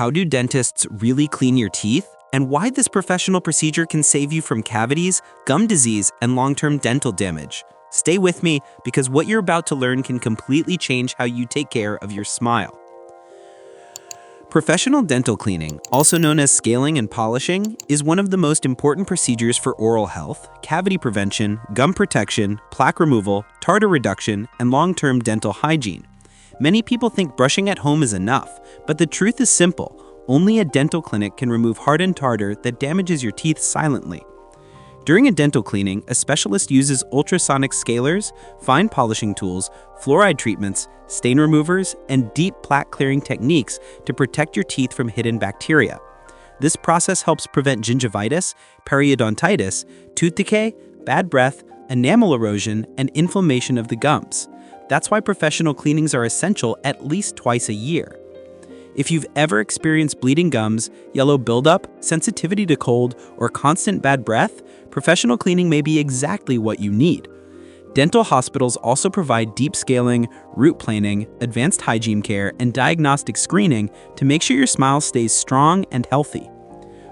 how do dentists really clean your teeth, and why this professional procedure can save you from cavities, gum disease, and long-term dental damage. Stay with me because what you're about to learn can completely change how you take care of your smile. Professional dental cleaning, also known as scaling and polishing, is one of the most important procedures for oral health, cavity prevention, gum protection, plaque removal, tartar reduction, and long-term dental hygiene. Many people think brushing at home is enough, but the truth is simple. Only a dental clinic can remove hardened tartar that damages your teeth silently. During a dental cleaning, a specialist uses ultrasonic scalers, fine polishing tools, fluoride treatments, stain removers, and deep plaque clearing techniques to protect your teeth from hidden bacteria. This process helps prevent gingivitis, periodontitis, tooth decay, bad breath, enamel erosion, and inflammation of the gums. That's why professional cleanings are essential at least twice a year. If you've ever experienced bleeding gums, yellow buildup, sensitivity to cold, or constant bad breath, professional cleaning may be exactly what you need. Dental hospitals also provide deep scaling, root planing, advanced hygiene care, and diagnostic screening to make sure your smile stays strong and healthy.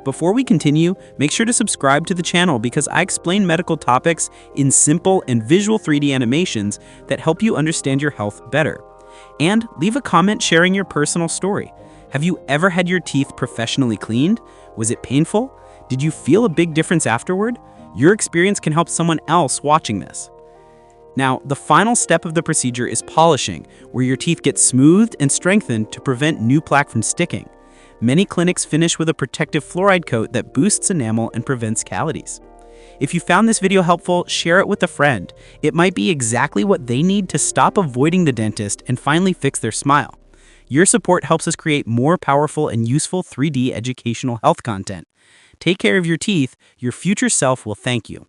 Before we continue, make sure to subscribe to the channel because I explain medical topics in simple and visual 3D animations that help you understand your health better. And leave a comment sharing your personal story. Have you ever had your teeth professionally cleaned? Was it painful? Did you feel a big difference afterward? Your experience can help someone else watching this. Now, the final step of the procedure is polishing, where your teeth get smoothed and strengthened to prevent new plaque from sticking. Many clinics finish with a protective fluoride coat that boosts enamel and prevents cavities. If you found this video helpful, share it with a friend. It might be exactly what they need to stop avoiding the dentist and finally fix their smile. Your support helps us create more powerful and useful 3D educational health content. Take care of your teeth. Your future self will thank you.